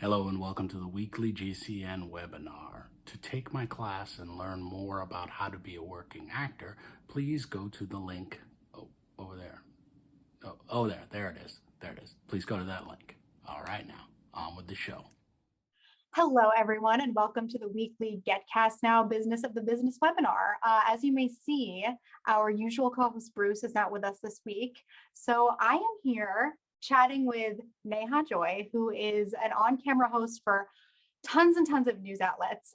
Hello and welcome to the weekly GCN webinar. To take my class and learn more about how to be a working actor, please go to the link over there. There it is. There it is. Please go to that link. All right, now on with the show. Hello, everyone, and welcome to the weekly GetCast Now Business of the Business webinar. As you may see, our usual co-host Bruce is not with us this week. So I am here chatting with Neha Joy, who is an on-camera host for tons and tons of news outlets.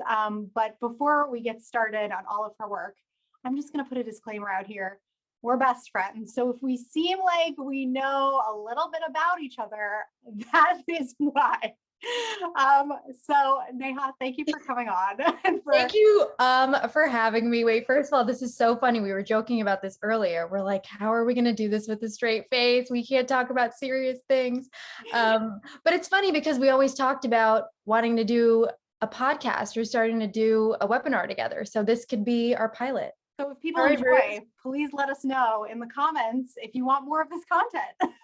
But before we get started on all of her work, I'm just going to put a disclaimer out here. We're best friends. So if we seem like we know a little bit about each other, that is why. So Neha, thank you for coming on. Thank you for having me. Wait, first of all, this is so funny. We were joking about this earlier. We're like, how are we going to do this with a straight face? We can't talk about serious things. But it's funny because we always talked about wanting to do a podcast or starting to do a webinar together. So this could be our pilot. So if people enjoy, please let us know in the comments if you want more of this content.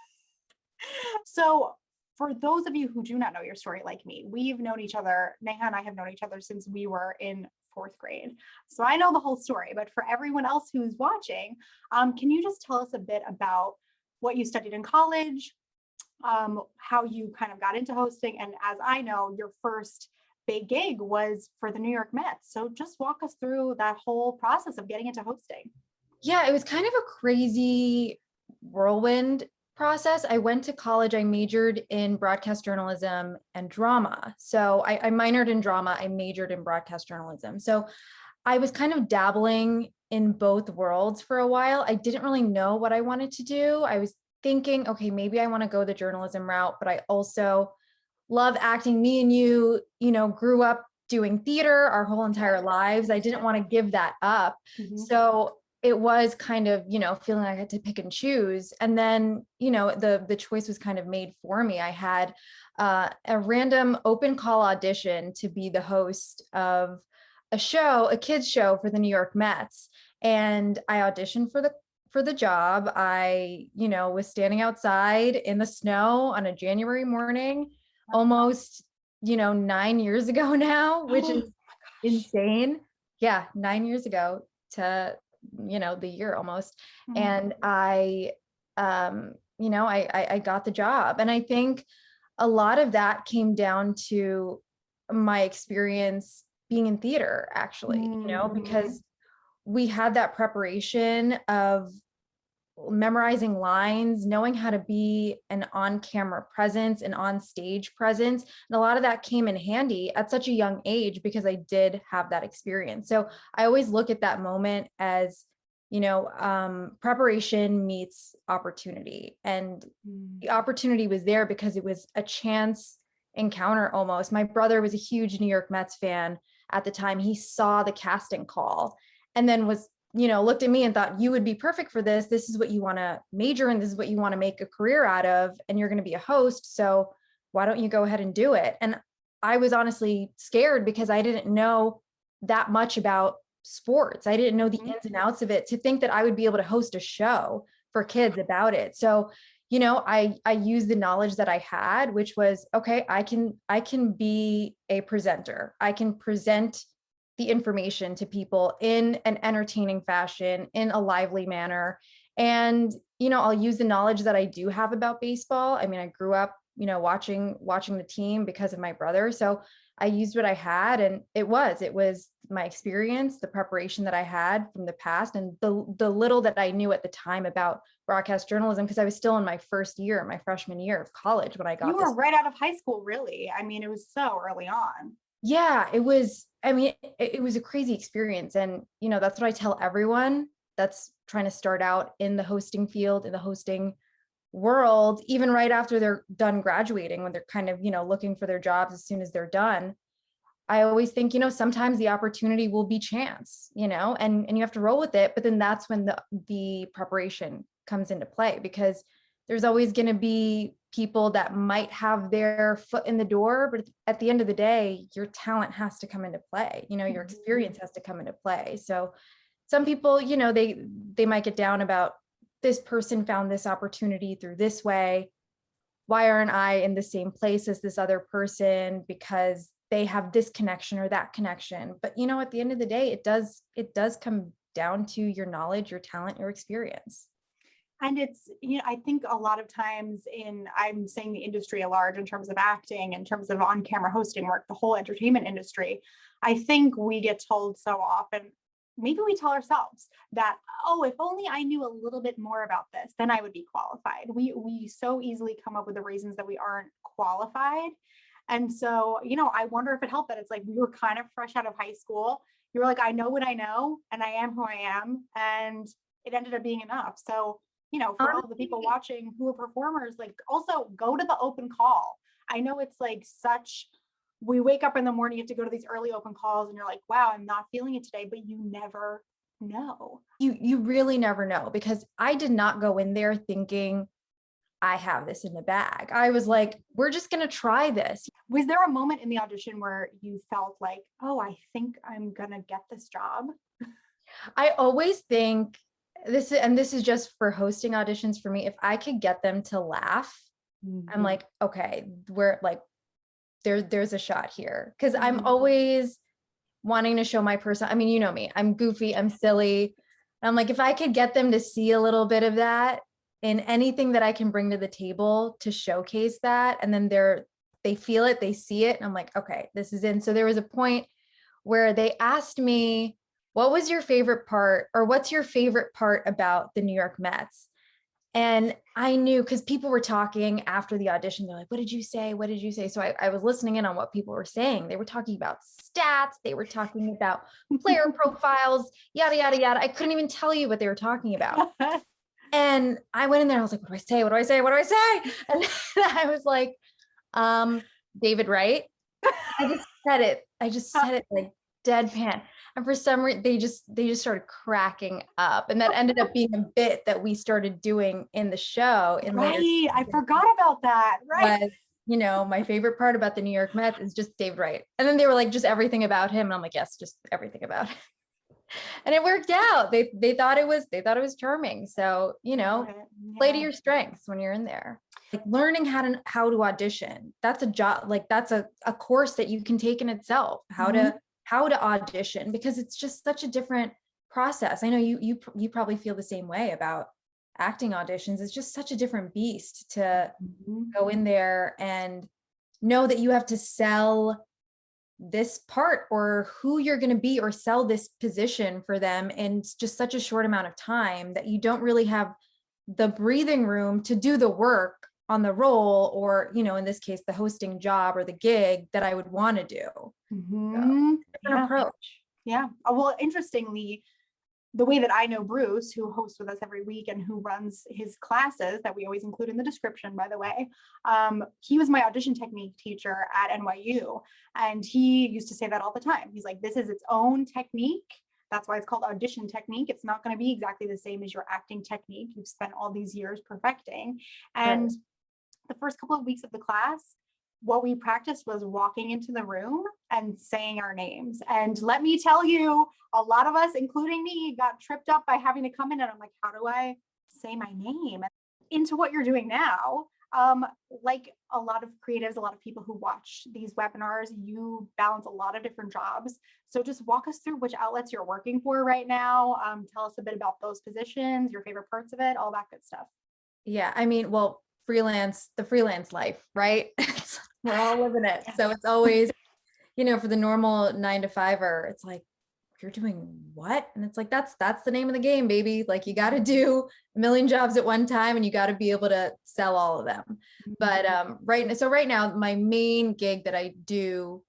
So for those of you who do not know your story like me, we've known each other, Neha and I have known each other since we were in fourth grade. So I know the whole story, but for everyone else who's watching, can you just tell us a bit about what you studied in college, how you kind of got into hosting, and as I know, your first big gig was for the New York Mets. So just walk us through that whole process of getting into hosting. Yeah, it was kind of a crazy whirlwind process. I went to college, I majored in broadcast journalism and drama. So I minored in drama, I majored in broadcast journalism. So I was kind of dabbling in both worlds for a while. I didn't really know what I wanted to do. I was thinking, okay, maybe I want to go the journalism route, but I also love acting. Me and you grew up doing theater our whole entire lives. I didn't want to give that up. Mm-hmm. So it was kind of, feeling like I had to pick and choose. And then, the choice was kind of made for me. I had a random open call audition to be the host of a kids show for the New York Mets. And I auditioned for the job. I, was standing outside in the snow on a January morning, almost, 9 years ago now, which is insane. Yeah, 9 years ago to the year almost. Mm-hmm. And I got the job. And I think a lot of that came down to my experience being in theater, actually, mm-hmm. Because we had that preparation of memorizing lines, knowing how to be an on-camera presence, an on-stage presence. And a lot of that came in handy at such a young age because I did have that experience. So I always look at that moment as, preparation meets opportunity. And the opportunity was there because it was a chance encounter almost. My brother was a huge New York Mets fan at the time. He saw the casting call and then was looked at me and thought, you would be perfect for this. This is what you want to major in. This is what you want to make a career out of. And you're going to be a host. So why don't you go ahead and do it? And I was honestly scared because I didn't know that much about sports. I didn't know the ins and outs of it to think that I would be able to host a show for kids about it. So, I used the knowledge that I had, which was, okay, I can be a presenter. I can present the information to people in an entertaining fashion, in a lively manner. And, I'll use the knowledge that I do have about baseball. I mean, I grew up, watching the team because of my brother. So I used what I had, and it was my experience, the preparation that I had from the past, and the little that I knew at the time about broadcast journalism, because I was still in my first year, my freshman year of college when I got You were right out of high school, really. I mean, it was so early on. Yeah, it was. I mean, it was a crazy experience. And, that's what I tell everyone that's trying to start out in the hosting field, in the hosting world, even right after they're done graduating, when they're kind of, looking for their jobs as soon as they're done. I always think, sometimes the opportunity will be chance, and you have to roll with it. But then that's when the preparation comes into play, because there's always going to be people that might have their foot in the door, but at the end of the day, your talent has to come into play. Your experience has to come into play. So some people, they might get down about this person found this opportunity through this way. why aren't I in the same place as this other person because they have this connection or that connection? But at the end of the day, it does come down to your knowledge, your talent, your experience. And it's, I think a lot of times I'm saying the industry at large in terms of acting, in terms of on-camera hosting work, the whole entertainment industry, I think we get told so often, maybe we tell ourselves that, oh, if only I knew a little bit more about this, then I would be qualified. We so easily come up with the reasons that we aren't qualified. And so, I wonder if it helped that it's like we were kind of fresh out of high school. You were like, I know what I know, and I am who I am. And it ended up being enough. So, for all the people watching who are performers, like also go to the open call. I know it's like we wake up in the morning, you have to go to these early open calls and you're like, wow, I'm not feeling it today, but you never know. You really never know, because I did not go in there thinking I have this in the bag. I was like, we're just going to try this. Was there a moment in the audition where you felt like, oh, I think I'm going to get this job? I always think this is just for hosting auditions for me. If I could get them to laugh, I'm like, okay, we're like, there's a shot here. Cause I'm always wanting to show my person. I mean, you know me, I'm goofy, I'm silly. I'm like, if I could get them to see a little bit of that in anything that I can bring to the table to showcase that, and then they feel it, they see it, and I'm like, okay, this is in. So there was a point where they asked me, what was your favorite part, or what's your favorite part about the New York Mets? And I knew, because people were talking after the audition, they're like, what did you say? What did you say? So I was listening in on what people were saying. They were talking about stats. They were talking about player profiles, yada, yada, yada. I couldn't even tell you what they were talking about. And I went in there, I was like, what do I say? What do I say? What do I say? And I was like, David Wright. I just said it like deadpan. And for some reason, they just started cracking up. And that ended up being a bit that we started doing in the show. Right. I forgot about that. Right. Was, my favorite part about the New York Mets is just David Wright. And then they were like, just everything about him. And I'm like, yes, just everything about him. And it worked out. They thought it was charming. So, play to your strengths when you're in there. Like learning how to audition. That's a job, like that's a course that you can take in itself, how to audition, because it's just such a different process. I know you probably feel the same way about acting auditions. It's just such a different beast to go in there and know that you have to sell this part or who you're going to be, or sell this position for them in just such a short amount of time that you don't really have the breathing room to do the work on the role, or in this case the hosting job or the gig that I would want to do. So, different approach. Yeah. Well, interestingly, the way that I know Bruce, who hosts with us every week and who runs his classes that we always include in the description, by the way, he was my audition technique teacher at NYU. And he used to say that all the time. He's like, this is its own technique. That's why it's called audition technique. It's not going to be exactly the same as your acting technique you've spent all these years perfecting. And the first couple of weeks of the class, what we practiced was walking into the room and saying our names. And let me tell you, a lot of us, including me, got tripped up by having to come in and I'm like, how do I say my name? Into what you're doing now, like a lot of creatives, a lot of people who watch these webinars, you balance a lot of different jobs. So just walk us through which outlets you're working for right now. Tell us a bit about those positions, your favorite parts of it, all that good stuff. Yeah, I mean, well, the freelance life, right? We're all living it. So it's always, for the normal 9-to-5er, it's like, you're doing what? And it's like, that's the name of the game, baby. Like you got to do a million jobs at one time and you got to be able to sell all of them. But right now, my main gig that I do,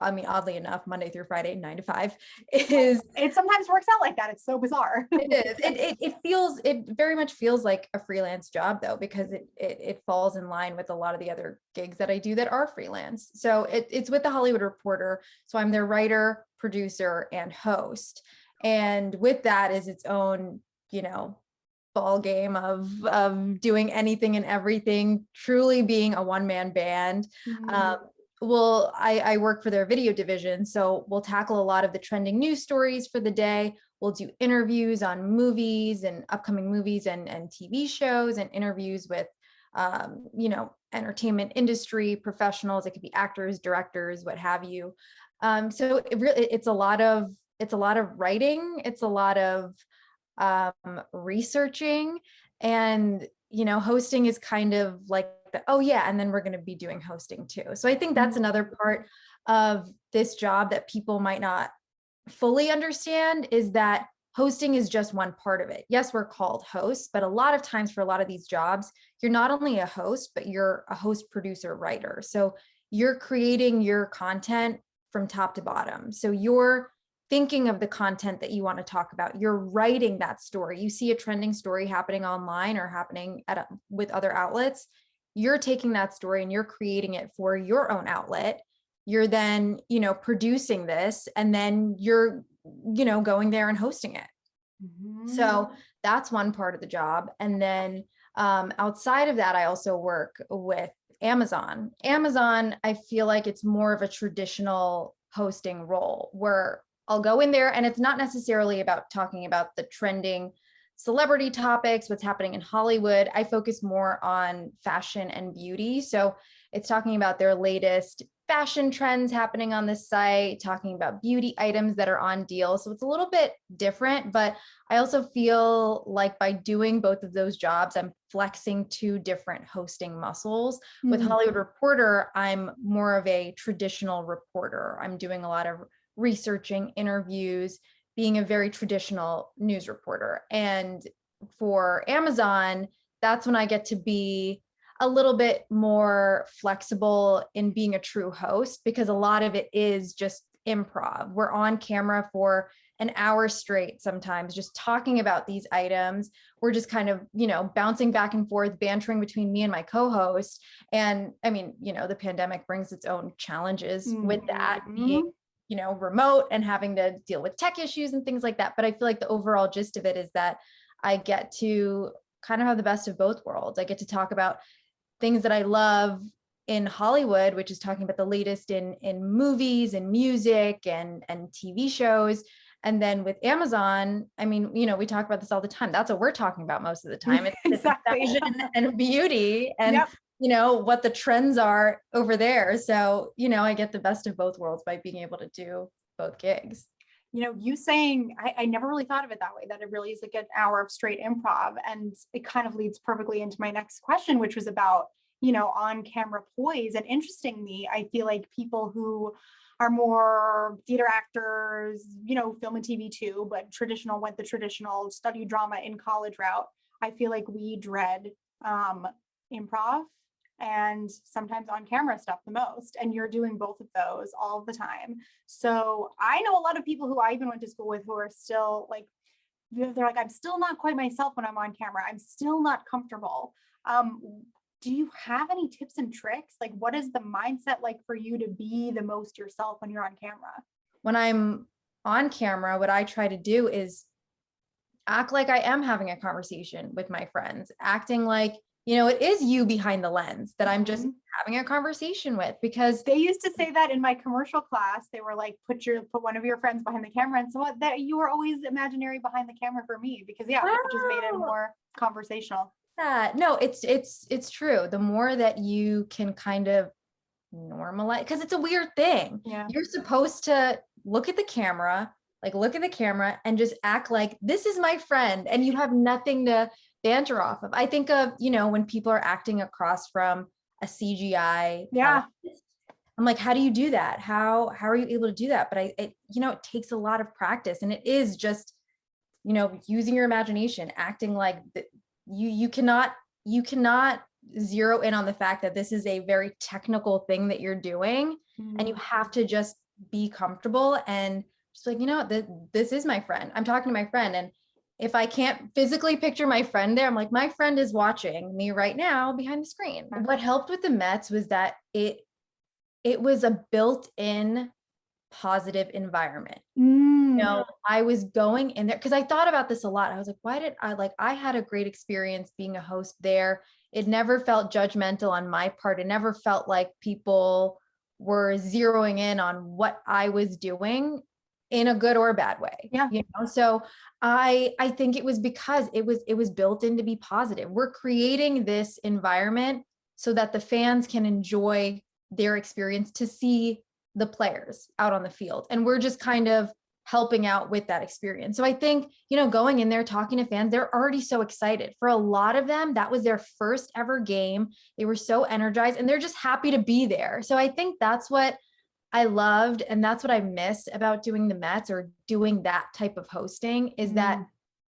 I mean, oddly enough, Monday through Friday, 9-to-5 is. It sometimes works out like that. It's so bizarre. It is. It very much feels like a freelance job though, because it falls in line with a lot of the other gigs that I do that are freelance. So it's with the Hollywood Reporter. So I'm their writer, producer, and host. And with that is its own, ball game of doing anything and everything, truly being a one-man band. Well, I work for their video division, so we'll tackle a lot of the trending news stories for the day. We'll do interviews on movies and upcoming movies and TV shows, and interviews with entertainment industry professionals. It could be actors, directors, what have you. So it's a lot of writing. It's a lot of researching, and hosting is kind of like oh yeah, and then we're going to be doing hosting too. So I think that's another part of this job that people might not fully understand, is that hosting is just one part of it. Yes, we're called hosts, but a lot of times for a lot of these jobs, you're not only a host, but you're a host, producer, writer. So you're creating your content from top to bottom. So you're thinking of the content that you want to talk about. You're writing that story. You see a trending story happening online or happening with other outlets. You're taking that story and you're creating it for your own outlet. You're then, producing this, and then you're, going there and hosting it. So that's one part of the job. And then outside of that, I also work with Amazon. Amazon, I feel like it's more of a traditional hosting role where I'll go in there, and it's not necessarily about talking about the trending celebrity topics, what's happening in Hollywood. I focus more on fashion and beauty. So it's talking about their latest fashion trends happening on the site, talking about beauty items that are on deal. So it's a little bit different, but I also feel like by doing both of those jobs, I'm flexing two different hosting muscles. With Hollywood Reporter, I'm more of a traditional reporter. I'm doing a lot of researching, interviews, being a very traditional news reporter. And for Amazon, that's when I get to be a little bit more flexible in being a true host, because a lot of it is just improv. We're on camera for an hour straight, sometimes just talking about these items. We're just kind of, bouncing back and forth, bantering between me and my co-host. And I mean, the pandemic brings its own challenges with that, being remote and having to deal with tech issues and things like that. But I feel like the overall gist of it is that I get to kind of have the best of both worlds. I get to talk about things that I love in Hollywood, which is talking about the latest in movies and music and TV shows. And then with Amazon, I mean, we talk about this all the time. That's what we're talking about most of the time. It's Exactly. fashion and beauty and what the trends are over there. So, I get the best of both worlds by being able to do both gigs. You saying, I never really thought of it that way, that it really is like an hour of straight improv. And it kind of leads perfectly into my next question, which was about, on camera poise. And interestingly, I feel like people who are more theater actors, film and TV too, but went the traditional study drama in college route. I feel like we dread improv and sometimes on camera stuff the most. And you're doing both of those all the time. So I know a lot of people who I even went to school with who are still like, they're like, I'm still not quite myself when I'm on camera. I'm still not comfortable. Do you have any tips and tricks? Like, what is the mindset like for you to be the most yourself when you're on camera? When I'm on camera, what I try to do is act like I am having a conversation with my friends, acting like, it is you behind the lens that I'm just having a conversation with, because they used to say that in my commercial class. They were like, put one of your friends behind the camera. And so that you were always imaginary behind the camera for me, because it just made it more conversational. No, it's true. The more that you can kind of normalize, because it's a weird thing. Yeah. You're supposed to look at the camera and just act like this is my friend, and you have nothing to banter off of. I think of, when people are acting across from a CGI. Yeah. I'm like, how do you do that? How are you able to do that? But it takes a lot of practice, and it is just, using your imagination, acting like you cannot zero in on the fact that this is a very technical thing that you're doing, and you have to just be comfortable and just like, this is my friend. I'm talking to my friend, and if I can't physically picture my friend there, I'm like, my friend is watching me right now behind the screen. What helped with the Mets was that it was a built-in positive environment. I was going in there because I thought about this a lot. I was like, I had a great experience being a host there. It never felt judgmental on my part. It never felt like people were zeroing in on what I was doing. in a good or bad way. Yeah. So I think it was because it was built in to be positive. We're creating this environment so that the fans can enjoy their experience, to see the players out on the field, and we're just kind of helping out with that experience. So I think, going in there, talking to fans, they're already so excited. For a lot of them, that was their first ever game. They were so energized and they're just happy to be there. So I think that's what I loved, and that's what I miss about doing the Mets or doing that type of hosting, is that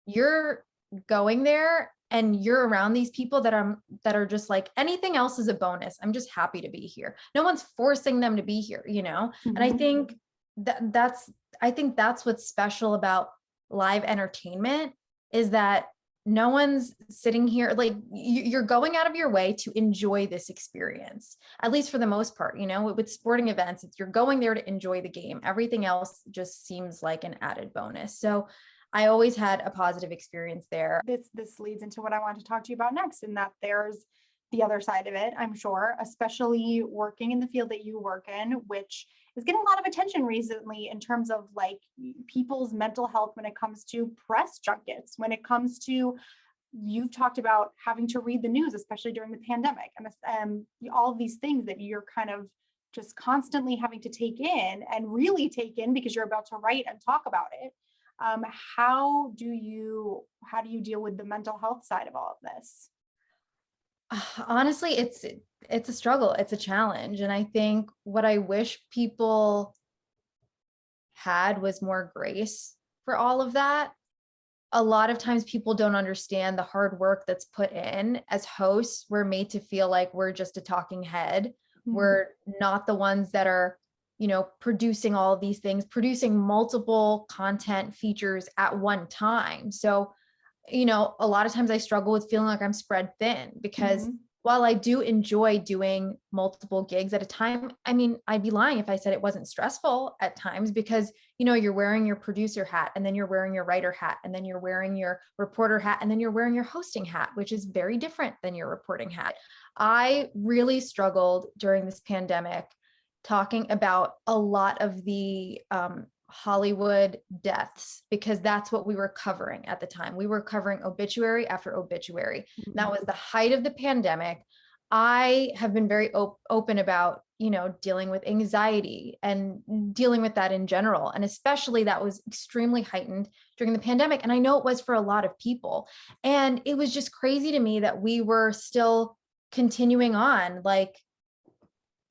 you're going there and you're around these people that are just like, anything else is a bonus. I'm just happy to be here. No one's forcing them to be here, And I think that's what's special about live entertainment, is that no one's sitting here, like, you're going out of your way to enjoy this experience, at least for the most part. With sporting events, you're going there to enjoy the game. Everything else just seems like an added bonus. So I always had a positive experience there. This leads into what I want to talk to you about next, and that there's the other side of it, I'm sure, especially working in the field that you work in, which is getting a lot of attention recently in terms of like people's mental health when it comes to press junkets, when it comes to, you've talked about having to read the news, especially during the pandemic, and all of these things that you're kind of just constantly having to take in and really take in because you're about to write and talk about it. How do you deal with the mental health side of all of this? Honestly, it's a struggle. It's a challenge. And I think what I wish people had was more grace for all of that. A lot of times people don't understand the hard work that's put in. As hosts, we're made to feel like we're just a talking head. We're not the ones that are, producing all of these things, producing multiple content features at one time. So, a lot of times I struggle with feeling like I'm spread thin, because while I do enjoy doing multiple gigs at a time, I mean, I'd be lying if I said it wasn't stressful at times, because, you're wearing your producer hat, and then you're wearing your writer hat, and then you're wearing your reporter hat, and then you're wearing your hosting hat, which is very different than your reporting hat. I really struggled during this pandemic talking about a lot of the Hollywood deaths, because that's what we were covering at the time. We were covering obituary after obituary. That was the height of the pandemic. I have been very open about, dealing with anxiety and dealing with that in general. And especially that was extremely heightened during the pandemic. And I know it was for a lot of people. And it was just crazy to me that we were still continuing on like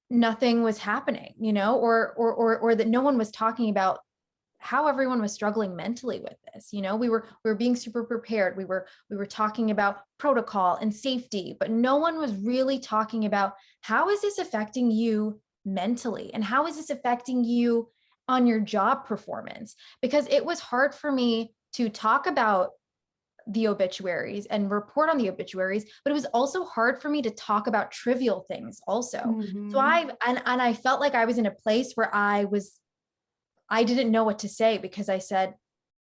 nothing was happening, or that no one was talking about how everyone was struggling mentally with this. We were being super prepared. We were talking about protocol and safety, but no one was really talking about, how is this affecting you mentally? And how is this affecting you on your job performance? Because it was hard for me to talk about the obituaries and report on the obituaries, but it was also hard for me to talk about trivial things also. So I felt like I was in a place where I didn't know what to say, because I said,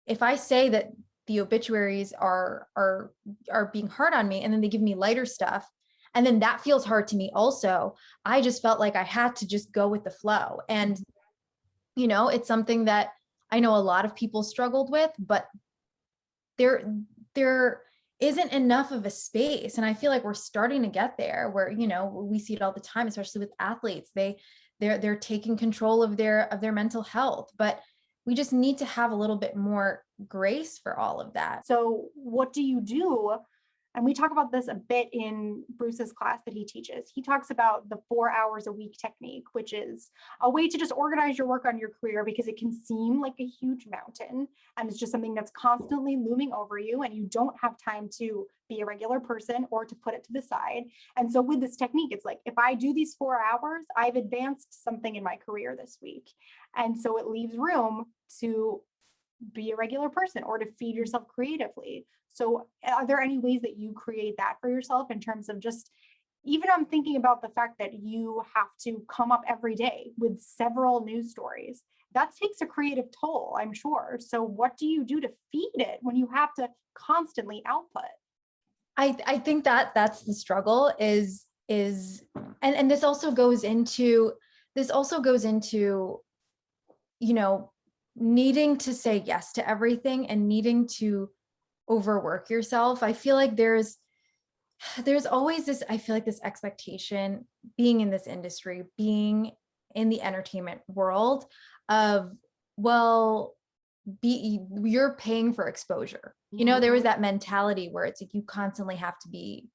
if I say that the obituaries are being hard on me, and then they give me lighter stuff, and then that feels hard to me also, I just felt like I had to just go with the flow. And, it's something that I know a lot of people struggled with, but there isn't enough of a space. And I feel like we're starting to get there, where, we see it all the time, especially with athletes. They're taking control of their mental health, but we just need to have a little bit more grace for all of that. So what do you do? And we talk about this a bit in Bruce's class that he teaches. He talks about the 4 hours a week technique, which is a way to just organize your work on your career, because it can seem like a huge mountain, and it's just something that's constantly looming over you, and you don't have time to be a regular person or to put it to the side. And so with this technique, it's like, if I do these 4 hours, I've advanced something in my career this week. And so it leaves room to be a regular person or to feed yourself creatively. So are there any ways that you create that for yourself, in terms of just, even I'm thinking about the fact that you have to come up every day with several news stories. That takes a creative toll, I'm sure. So what do you do to feed it when you have to constantly output? I think that's the struggle is, and this also goes into, needing to say yes to everything and needing to overwork yourself. I feel like there's always this, I feel like this expectation being in this industry, being in the entertainment world of, well, you're paying for exposure. There was that mentality where it's like you constantly have to be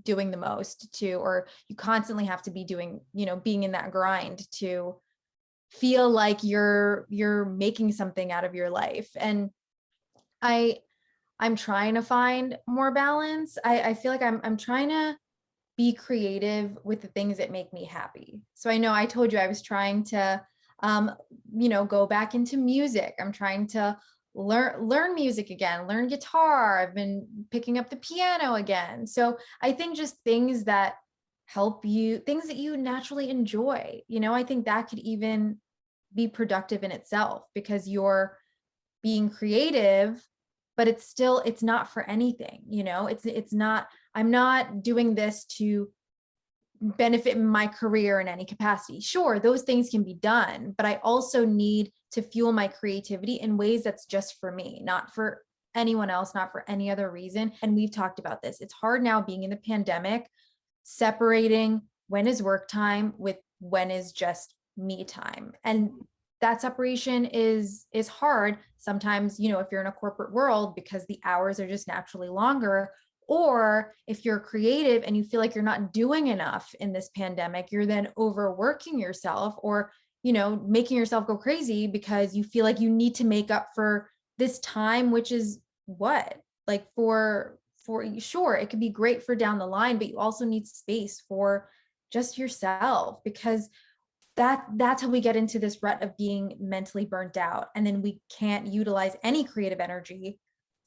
doing the most to, or you constantly have to be doing, being in that grind to feel like you're making something out of your life. And I'm trying to find more balance. I feel like I'm trying to be creative with the things that make me happy. So I know I told you I was trying to go back into music. I'm trying to learn music again, learn guitar. I've been picking up the piano again. So I think just things that help you, things that you naturally enjoy. I think that could even be productive in itself because you're being creative, but it's not for anything. It's not, I'm not doing this to benefit my career in any capacity. Sure, those things can be done, but I also need to fuel my creativity in ways that's just for me, not for anyone else, not for any other reason. And we've talked about this. It's hard now being in the pandemic, separating when is work time with when is just me time. And that separation is hard sometimes, if you're in a corporate world because the hours are just naturally longer, or if you're creative and you feel like you're not doing enough in this pandemic, you're then overworking yourself or, making yourself go crazy because you feel like you need to make up for this time, which is what? Like for sure, it could be great for down the line, but you also need space for just yourself because that's how we get into this rut of being mentally burnt out. And then we can't utilize any creative energy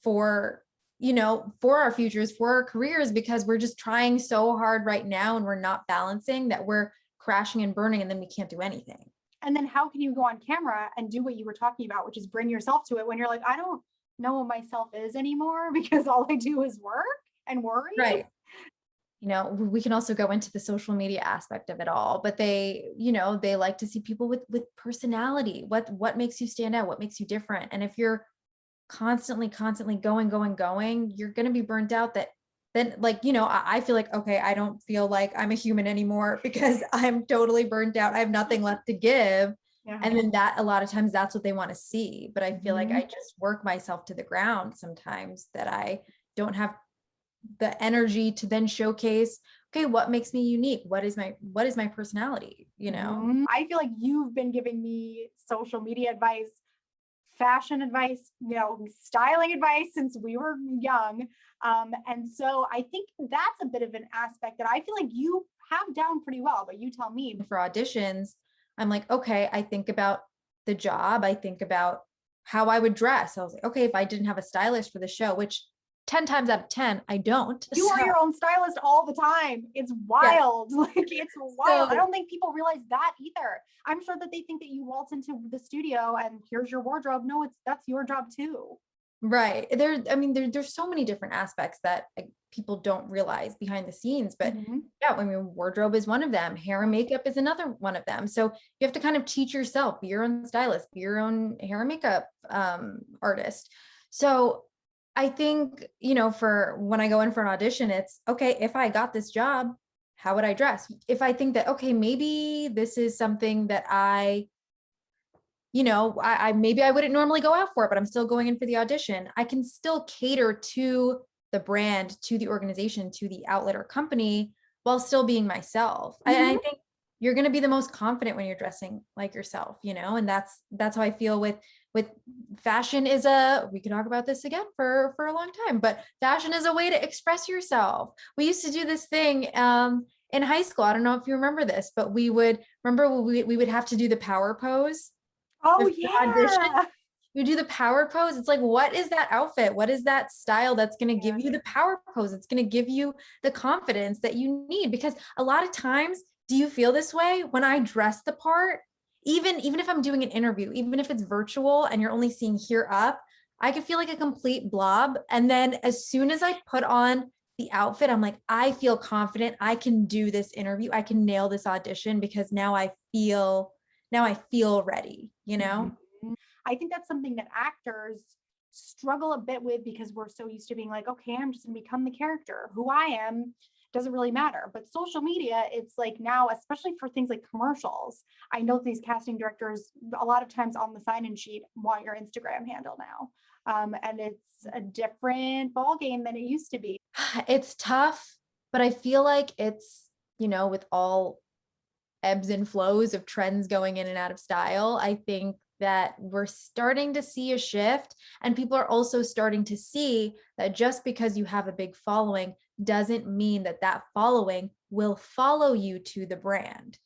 for our futures, for our careers, because we're just trying so hard right now and we're not balancing that we're crashing and burning and then we can't do anything. And then how can you go on camera and do what you were talking about, which is bring yourself to it when you're like, I don't know what myself is anymore because all I do is work and worry. Right. We can also go into the social media aspect of it all, but they like to see people with personality. What makes you stand out? What makes you different? And if you're constantly going, you're going to be burnt out. That then I feel like, okay, I don't feel like I'm a human anymore because I'm totally burnt out. I have nothing left to give. Yeah. And then that a lot of times that's what they want to see. But I feel like I just work myself to the ground sometimes, that I don't have the energy to then showcase, okay, what makes me unique? What is my personality? I feel like you've been giving me social media advice, fashion advice, styling advice since we were young. And so I think that's a bit of an aspect that I feel like you have down pretty well, but you tell me. For auditions, I'm like, okay, I think about the job. I think about how I would dress. I was like, okay, if I didn't have a stylist for the show, which 10 times out of 10, I don't. You are your own stylist all the time. It's wild. Yeah. Like it's wild. I don't think people realize that either. I'm sure that they think that you waltz into the studio and here's your wardrobe. No, that's your job too. Right. There's so many different aspects that people don't realize behind the scenes, but yeah, wardrobe is one of them. Hair and makeup is another one of them. So you have to kind of teach yourself, be your own stylist, be your own hair and makeup artist. So I think, for when I go in for an audition, it's okay, if I got this job, how would I dress? If I think that, okay, maybe this is something that I maybe I wouldn't normally go out for it, but I'm still going in for the audition. I can still cater to the brand, to the organization, to the outlet or company while still being myself. I think you're going to be the most confident when you're dressing like yourself, and that's how I feel with fashion. We can talk about this again for a long time, but fashion is a way to express yourself. We used to do this thing in high school. I don't know if you remember this, but we would have to do the power pose. Oh yeah. Audition. You do the power pose. It's like, what is that outfit? What is that style that's going to give you the power pose? It's going to give you the confidence that you need. Because a lot of times, do you feel this way? When I dress the part, even if I'm doing an interview, even if it's virtual and you're only seeing here up, I could feel like a complete blob. And then as soon as I put on the outfit, I'm like, I feel confident. I can do this interview. I can nail this audition because now I feel ready, I think that's something that actors struggle a bit with because we're so used to being like, okay, I'm just going to become the character. Who I am doesn't really matter. But social media, it's like now, especially for things like commercials, I know these casting directors a lot of times on the sign-in sheet want your Instagram handle now. And it's a different ball game than it used to be. It's tough, but I feel like it's, with all ebbs and flows of trends going in and out of style, I think that we're starting to see a shift, and people are also starting to see that just because you have a big following doesn't mean that that following will follow you to the brand.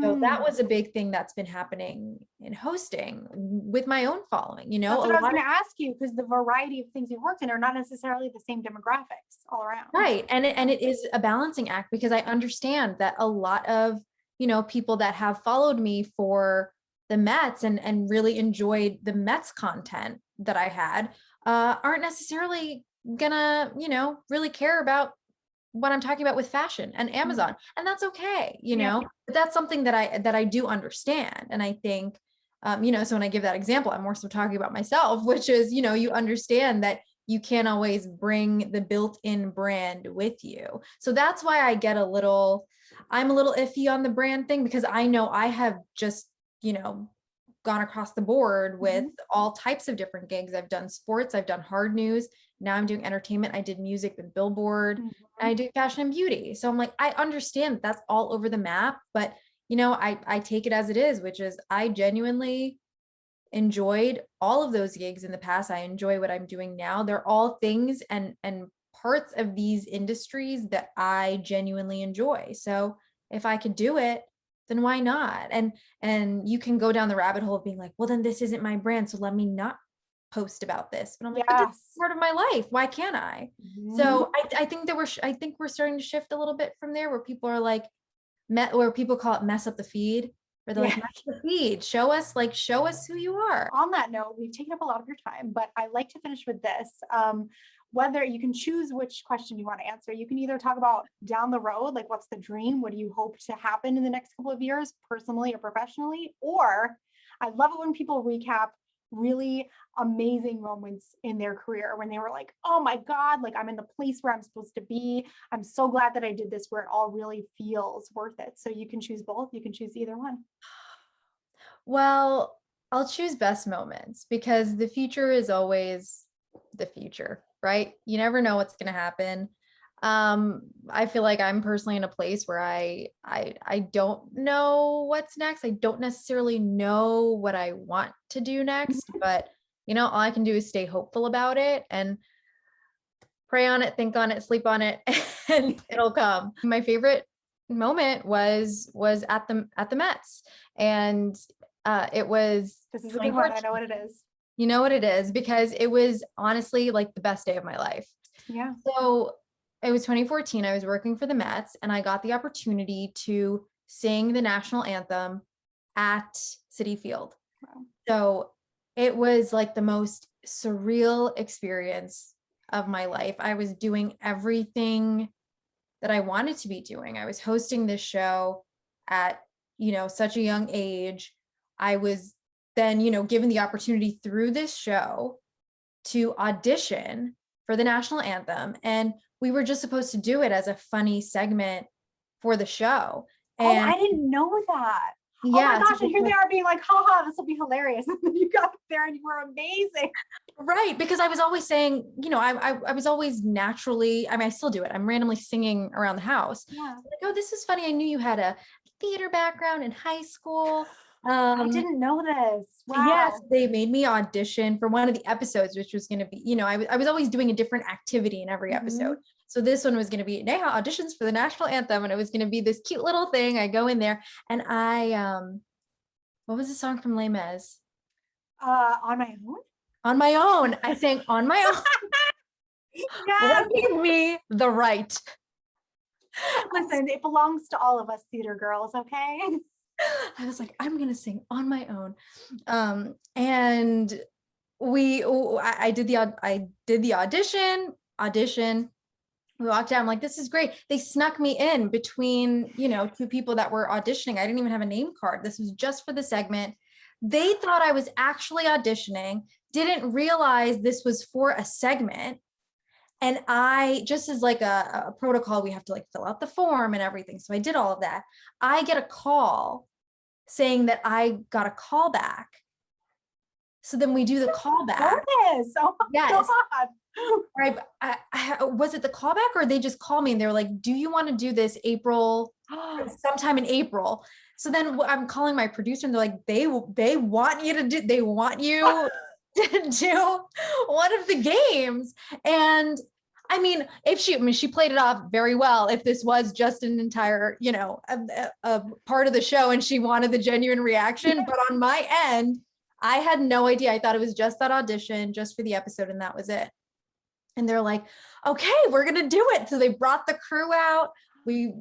So that was a big thing that's been happening in hosting with my own following, That's what I was going to ask you, because the variety of things you've worked in are not necessarily the same demographics all around. Right. And it is a balancing act, because I understand that a lot of, people that have followed me for the Mets and really enjoyed the Mets content that I had, aren't necessarily gonna, really care about what I'm talking about with fashion and Amazon. And that's okay, but that's something that I do understand. And I think, so when I give that example, I'm more so talking about myself, which is, you understand that you can't always bring the built-in brand with you. So that's why I'm a little iffy on the brand thing, because I know I have just, gone across the board with all types of different gigs. I've done sports, I've done hard news. Now I'm doing entertainment. I did music with Billboard, and I do fashion and beauty. So I'm like, I understand that's all over the map, but I take it as it is, which is I genuinely enjoyed all of those gigs in the past. I enjoy what I'm doing now. They're all things and parts of these industries that I genuinely enjoy. So if I could do it, then why not? And you can go down the rabbit hole of being like, well, then this isn't my brand, so let me not post about this. But I'm like, but this is part of my life. Why can't I? So I think that we're starting to shift a little bit from there, where people are like, where people call it mess up the feed, where they're like, mess up the feed, show us who you are. On that note, we've taken up a lot of your time, but I like to finish with this. Whether you can choose which question you want to answer. You can either talk about down the road, like what's the dream? What do you hope to happen in the next couple of years, personally or professionally? Or I love it when people recap really amazing moments in their career when they were like, oh my God, like I'm in the place where I'm supposed to be. I'm so glad that I did this, where it all really feels worth it. So you can choose both. You can choose either one. Well, I'll choose best moments, because the future is always the future, right? You never know what's going to happen. I feel like I'm personally in a place where I don't know what's next. I don't necessarily know what I want to do next, but all I can do is stay hopeful about it and pray on it, think on it, sleep on it, and it'll come. My favorite moment was at the Mets, and it was. This is a good one. I know what it is. You know what it is, because it was honestly like the best day of my life. Yeah. So it was 2014. I was working for the Mets, and I got the opportunity to sing the national anthem at Citi Field. Wow. So it was like the most surreal experience of my life. I was doing everything that I wanted to be doing. I was hosting this show at, such a young age. I was then, given the opportunity through this show to audition for the national anthem. And we were just supposed to do it as a funny segment for the show. And I didn't know that. Yeah. Oh my gosh, and here they are being like, haha, this will be hilarious. And then you got there and you were amazing. Right. Because I was always saying, I was always naturally, I still do it. I'm randomly singing around the house. Yeah. Like, oh, this is funny. I knew you had a theater background in high school. I didn't know this. Wow. Yes, they made me audition for one of the episodes, which was going to be, I was always doing a different activity in every episode. So this one was going to be Neha auditions for the national anthem, and it was going to be this cute little thing. I go in there, and what was the song from Les Mis? On My Own? On My Own. I sang On My Own. Yes. Give me the right. Listen, it belongs to all of us theater girls, okay? I was like, I'm gonna sing On My Own, and I did the audition. We walked out. I'm like, this is great. They snuck me in between, two people that were auditioning. I didn't even have a name card. This was just for the segment. They thought I was actually auditioning, didn't realize this was for a segment. And I, just as like a protocol, we have to like fill out the form and everything. So I did all of that. I get a call saying that I got a call back. So then we do the callback. Bonus. Oh my Yes. God. Right. Was it the callback or they just called me and they were like, do you want to do this sometime in April? So then I'm calling my producer and they're like, they want you to do, they want you to do one of the games. And I mean, she played it off very well. If this was just an entire, a part of the show and she wanted the genuine reaction, but on my end, I had no idea. I thought it was just that audition just for the episode and that was it. And they're like, okay, we're going to do it. So they brought the crew out. I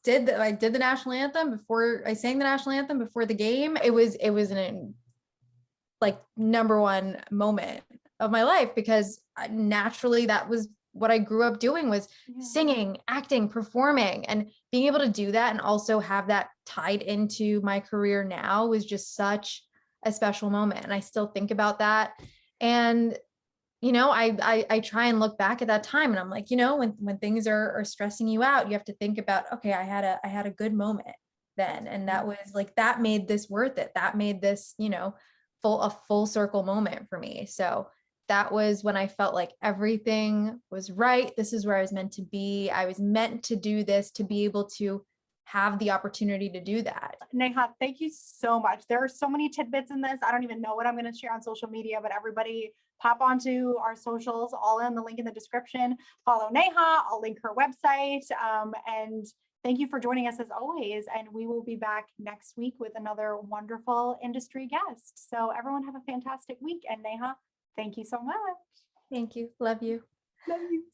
did the national anthem before I sang the national anthem before the game. It was an like number one moment of my life because naturally that was what I grew up doing was singing, acting, performing, and being able to do that and also have that tied into my career now was just such a special moment. And I still think about that. And I try and look back at that time and I'm like, when things are stressing you out, you have to think about, okay, I had a good moment then. And that was like, that made this worth it. That made this, a full circle moment for me. So that was when I felt like everything was right. This is where I was meant to be. I was meant to do this, to be able to have the opportunity to do that. Neha, thank you so much. There are so many tidbits in this. I don't even know what I'm going to share on social media, but everybody pop onto our socials, all in the link in the description. Follow Neha. I'll link her website. And thank you for joining us as always. And we will be back next week with another wonderful industry guest. So everyone have a fantastic week. And Neha, thank you so much. Thank you. Love you. Love you.